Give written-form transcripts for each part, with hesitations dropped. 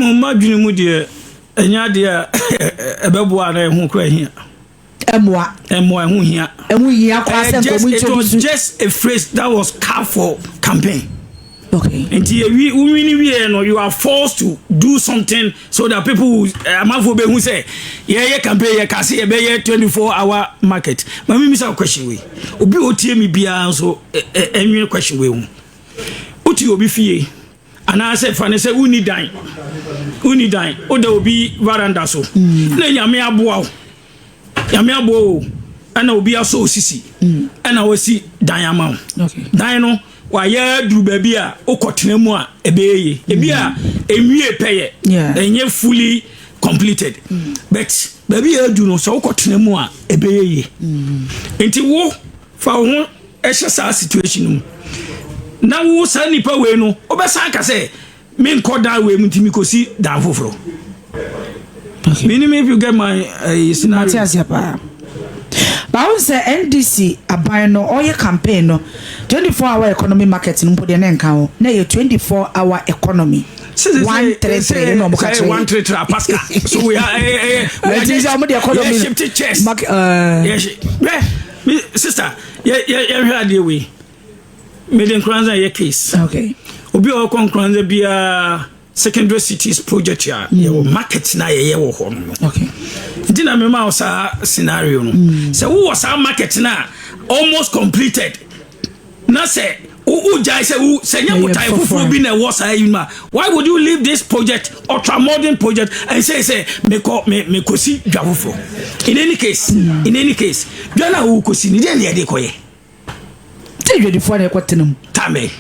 ma dwene mu de enya de ebeboa na hu kra hia Emoa hu hia kwa se ko mu it was just a phrase that was carved for campaign. Okay. And you are forced to do something so that people will who say, yeah, campaign, you can see a 24-hour market. But me miss a question we. Obi otie me bia so any question we. Uti obi fie. And I said, "Fane say uni dine. Oda obi veranda so. Na nyame aboa. Nyame aboa. Ana obi aso osisi. Ana wasi dan ama. Okay. Dan no wa ya duru baby a okotena mu a ebeye ebi a enwie peye enye fully completed but baby a duru no so okotena mu a ebeye enti wo fa ho ehye sa situation mu na wo sa nipa we no obesa aka say me nkoda we mu ntimi kosi dan foforo. Minimum if you get my scenario. But I say NDC aban no oye campaign no 24-hour economy market no pode na nka na ye 24-hour economy 133 no boka 133 pascal so we are the economy shift chest sister yeah heard we made in kranza ye case okay obi o kon kranza bia secondary cities project ya market na ye wo ho no okay dina me ma osa scenario no say wo was market na almost completed na say u jai say u say nya botai fufu bi na was why would you leave this project ultra modern project and say me kosi dwafufo in any case dwana u kosi ni dey dey koye dey ready for na kwatenum tame.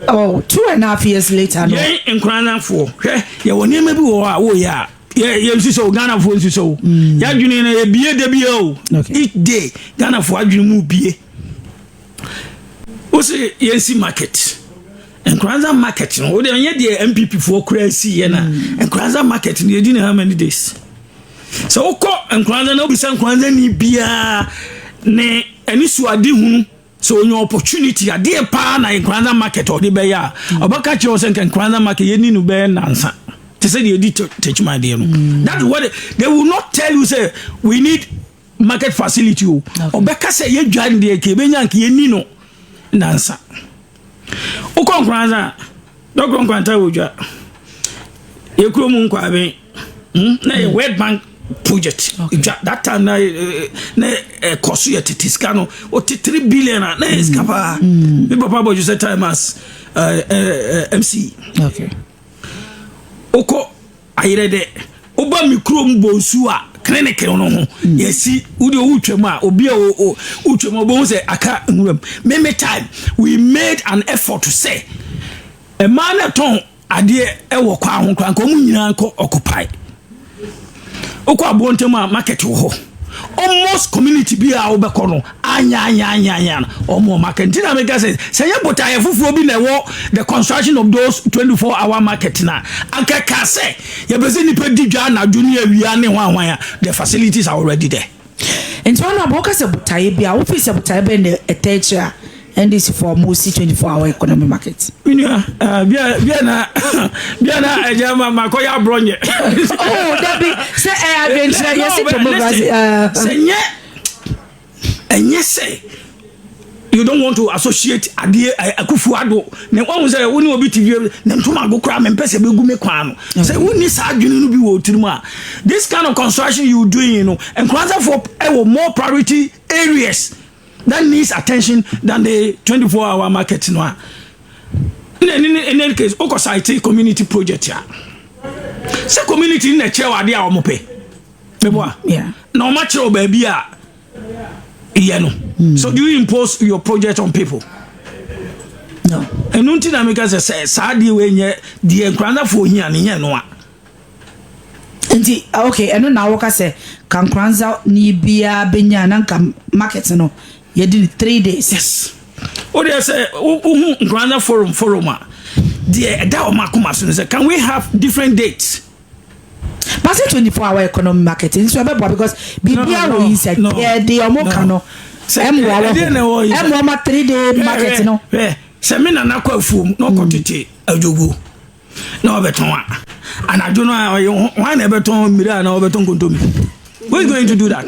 Oh, 2.5 years later no yeah nkran for ye woni ma bi wo a wo ya ye so Ghana for so ya dwuni na ye bie de bie o each day Ghana for adwuni mu bie o se ye si market nkranza market no o de ye de MPP for kura si ye na nkranza market no ye di na how many days so o ko nkranza na obi se nkranza ni bia ne ani suade hunu so your opportunity a dear pa na nkranza market or the beya obaka che o se nkranza market ye ni no be nansa. They say they did teach my dear. That's what they will not tell you. Say we need market facility. Or Becca say you join the Kebenyan ye nino nansa. O concranza, no concranta uja. You come kwabe. Na a World Bank project. That time na cost you titiscano or 3 billion na escapa. The papa you say time as MC. Okay. Oko ayirede oba mikrom bonsu a clinic no ho yesi udi utwem a obi a utwem obo say aka nwuram meme time we made an effort to say a man ton ade e wo kwa ho kwa nko mu nyina nko occupy oko abontem a market wo ho almost community bi a obekọ no anya omo market ntina make say ya botaye fufu obi na wo the construction of those 24-hour market na akaka say ya bezi ni pedi dwa na dwuni awia ne hwan ya the facilities are already there enti wana aboka se botaye bi a office botaye be na etecha and this for most 24-hour economy market bia na ejama makoya bronye oh that be say adventure yes to say enye say you don't want to associate ade akufuado ne won say woni obi tv ne ntoma go kra me pese be gu me kwa no say woni sa adwene no bi wo tirim a this kind of construction you doing you know and kwanza for more priority areas that needs attention than the 24-hour market no. In any case, oko site community project ya. Say community in the chair ade a omope. Meboa. Yeah. No match o baby a no. So do you impose your project on people? No. And unti na make say saadi we nye die nkranza fo hia ne nye no a. Nti okay, eno na woka say kan kranza ni bia benya na kan market no. You did 3 days. Yes. Oh, they say, Grand Forum. Can we have different dates? But it's 24-hour economy marketing. So because BBR will say, yeah, they are more cano. I'm 3-day market, no. Semina na kwa fu no quantity ajogo. No betonwa. and I don't know why never told me that now beton kontomi. We're going to do that.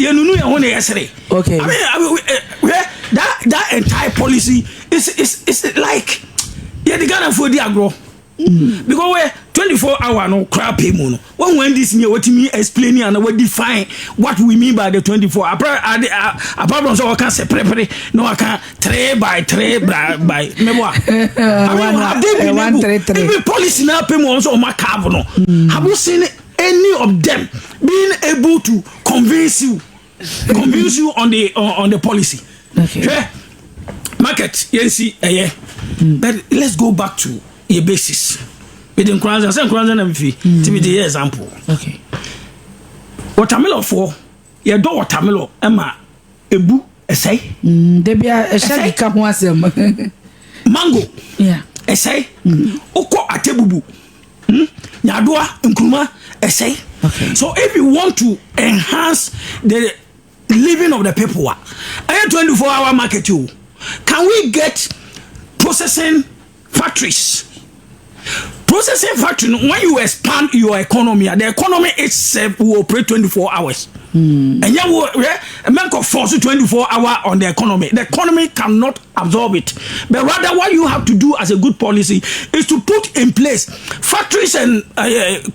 You know you want yesterday. Okay. I mean that entire policy is like the Ghana for the agro. Because we 24-hour no crap pay mono. When this year what me explaining and we define what we mean by the 24. Apart from so I can say prepare no I can 3 by 3 by memoir. I mean every policy now pay more so my carbon. Have you seen any of them being able to convince you on the policy? Okay. Market yes but let's go back to your basis. With the crowns and some crowns and fee to be the example. Okay. Watermelon for your door watermelon Emma ebu essay. There be a shaggy come once mango. Yeah. Essay. Oko atebubu. Nyadua nkruma essay. Okay. So if you want to enhance the living of the people, a 24-hour market you can we get processing factories? Processing factory, when you expand your economy, the economy itself will operate 24 hours. And you will force 24 hours on the economy. The economy cannot absorb it. But rather, what you have to do as a good policy is to put in place factories and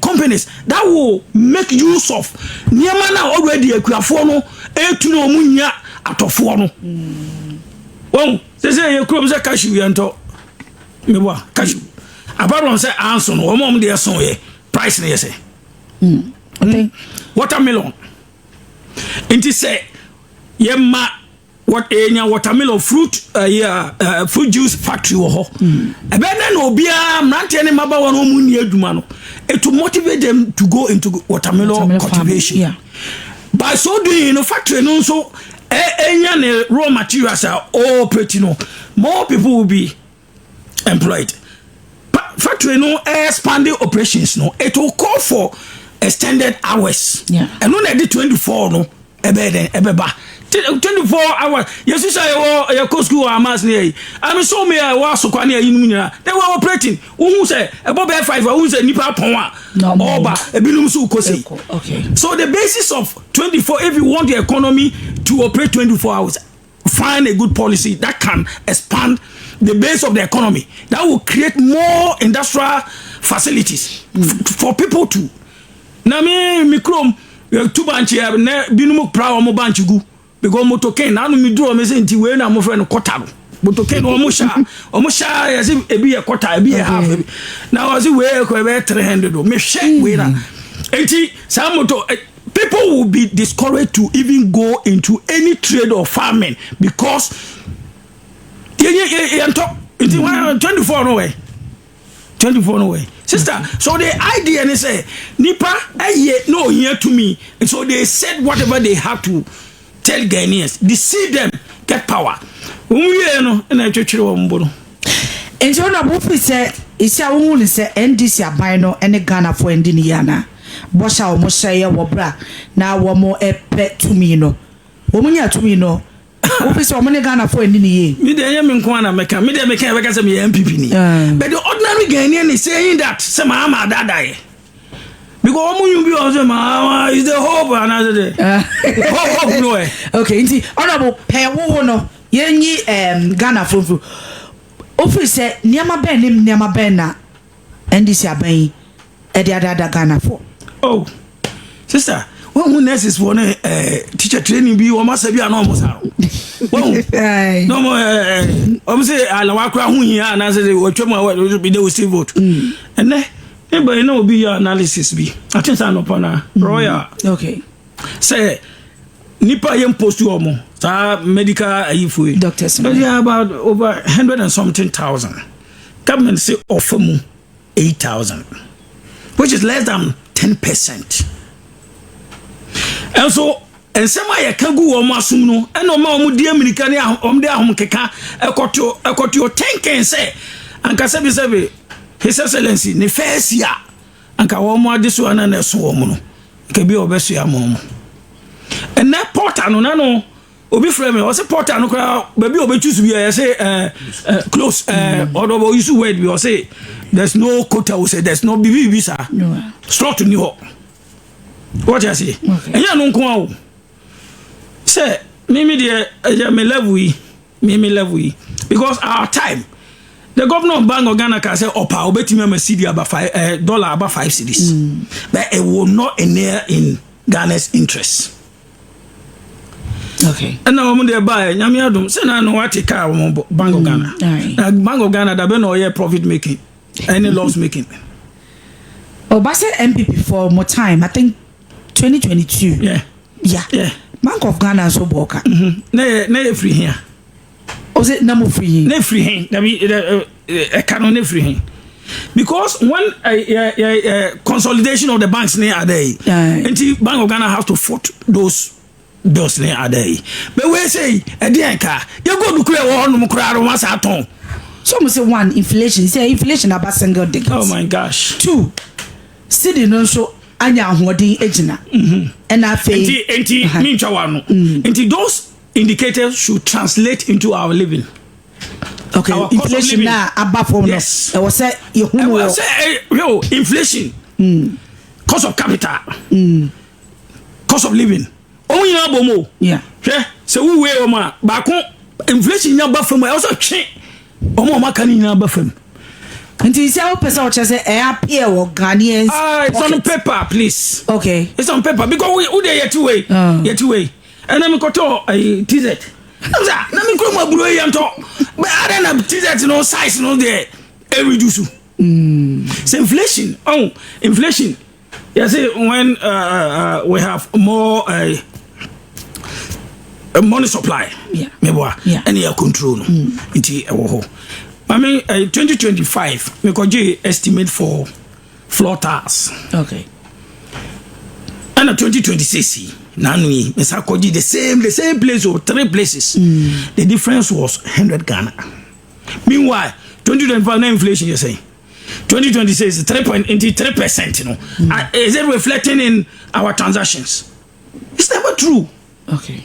companies that will make use of Niamana already a Kuafono, Etuno Munya Atofono. Well, they say you crop the cashew and to cashew. Apart from say answer no mom dey son here price na say okay watermelon inti say yema what enya watermelon fruit fruit juice factory wo ho e be na obia mrante ne maba won mu ni aduma no it to motivate them to go into watermelon cultivation yeah. By so doing no factory no so enya ne raw materials are all pretty no more people will be employed. Factory no expanding operations no it will call for extended hours. Yeah. And when they did 24 no ebeba 24 hours. Yes, you say your school amas near. I'm so me I was so kwane yinu they were operating. Who say about 5 who say nipa pon no oba ebinum so kosi. Okay. So the basis of 24 if you want the economy to operate 24 hours find a good policy that can expand the base of the economy that will create more industrial facilities for people to. Na me mikrom two banchi na binumu pra omo banchi gu because motoken na no mi duro me say nti we na mo friend quarter motoken omo sha yes ebi e quarter ebi e half na was we ko be 300 me hwe we na enti some moto people will be discouraged to even go into any trade or farming because 24 no way. 24 no way. Sister, so the idea is say nipa no here to me. And so they said whatever they have to tell Ghanaians, deceive them, get power. No and I church mbono. And so na bofu say isi awun say NDC aban no ene Ghana for endini yana. Bosha o mo sheye wo bra na wo mo epe to me no. Wo munya to me no. Office of Ghana for any year. Me the Yemen Meka, me the Meka because I'm MPP ni. But the ordinary Ghanaian is saying that some ama die. Because you be also is the hope another day. Hope no. Okay, inti honorable Pewo no yenyi Ghana for office say niama ben na NDC aban e dey ada Ghana for. Oh. Sister, when nurses for teacher training be o must be an almost no more say ala wakra hu hia na say we twem be they will still vote and then anybody know be your analysis be I think say no pana royal okay say nipa yem post you omo sa medical ayifu doctors about over 100 and something thousand government say offer mu 8,000 which is less than 10%. And so and some I can go on Masuno and no more dear American on their home keka a cotio tank and say and Casabi His Excellency ne first year and Kawama this one and a swarm can be obesia mom and that porta no obi frame me o say portal no kra baby obi choose be say close or use word we say there's no quota we say there's no bibi sir slot ni ho what you say enya no nko awo say me me level yi because our time the governor of Bank of Ghana can say opa obetimi am CD about $5 about 5 cedis but it will not near in Ghana's interest. Okay. And now I'm there buy nyame adom say na no what car Bank of Ghana. Bank of Ghana that be no year profit making any loss making. Obase MPP for more time I think 2022. Yeah. Bank of Ghana so boka. Na free here. Was it number free? Ne free hand. That be canon ne free hand. Because when consolidation of the banks near day, until Bank of Ghana have to foot those bills near day. But we say a dienka, you go to clear one crowd once at home. So say one inflation. Say inflation about single digits. Oh my gosh. 2. City no so anya holding ejina. And I say anti those indicators should translate into our living. Okay, our inflation now above from yes. I was say inflation, cost of capital, cost of living. Oh yeah, bomo. Yeah. So we wear oma. Bako inflation ya above from. I also change. Omo makani ya above from. Until you say what person will say appear or Ghanaians. It's on paper, please. Okay. It's on paper because we there yet way. And I'm going to TZ. Let me go my blue and talk. But I don't have TZ no size no there. Every do so. So inflation. Oh, inflation. You see when we have more money supply. Yeah. And you control. I mean 2025 we could estimate for floor tiles. Okay. And 2026 Nanui, Mesakoji, the same place or 3 places. The difference was 100 Ghana. Meanwhile, 2025 inflation, you say. 2026 is 3.3%, you know. Is it reflecting in our transactions? It's never true. Okay.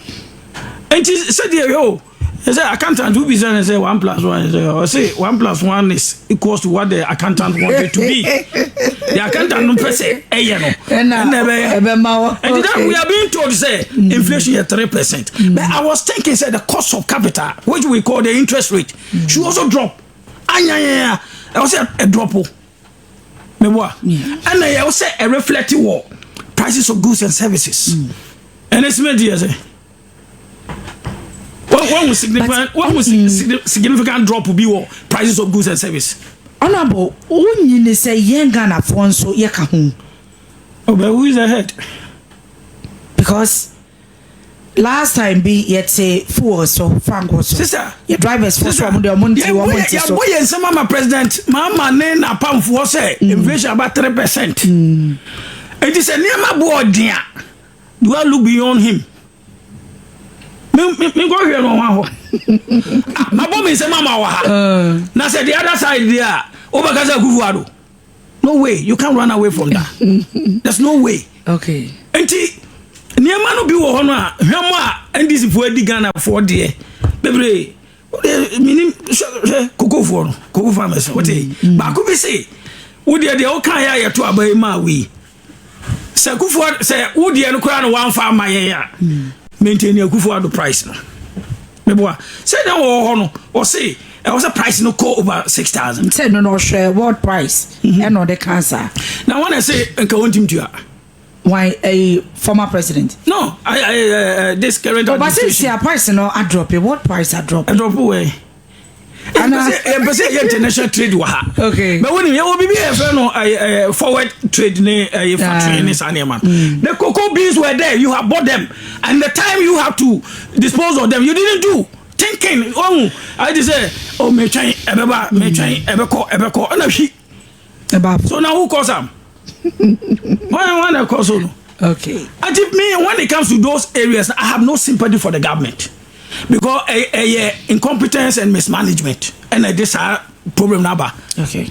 And she said, yo, I said, accountant do business and say 1 + 1. I say 1 + 1 is equals to what the accountant wanted to be. The accountant no say, we are being told say inflation is 3%. But I was thinking say the cost of capital, which we call the interest rate, should also drop. I was say a drop. And I was say a reflective war, prices of goods and services. And it's media say. One significant drop will be what prices of goods and service. Honorable, only say young Ghana for so yakahu. Oh, but who is ahead? Because last time be yet say 4 so Frank was sister, your drivers for some the money. Yeah, boy, and some mama president, mama nena pam for say inflation about 3%. It is a near board dear. Do I look beyond him? Me go here no one ho. My bomb is a mama wa. Now say the other side there, over Gaza Kufuado. No way, you can't run away from that. There's no way. Okay. Enti near man no be wo hono a hwema ndisi fo adi Ghana for there. Bebre minim koko farmers what ba ko be say wo there o kan ya yeto abai ma we. Se Kufuado se wo there no kura no wan fa ma ye ya. Maintain your Kufuado price no. Meboa say that no or say I was a price no call over 6,000. Say no share what price and no the cancer. Now when I say enka want him to why a former president? No, I this current but say a price no I drop it. What price I drop? I drop away. And I say international trade wa. Okay. But when you will be a forward trade ne factory in Saniaman. The cocoa beans were there, you have bought them. And the time you have to dispose of them, you didn't do. Thinking, I just say, me try ebeko, and she. So now who calls them? One calls on. Okay. And if me, when it comes to those areas, I have no sympathy for the government. Because incompetence and mismanagement and this problem number. Okay.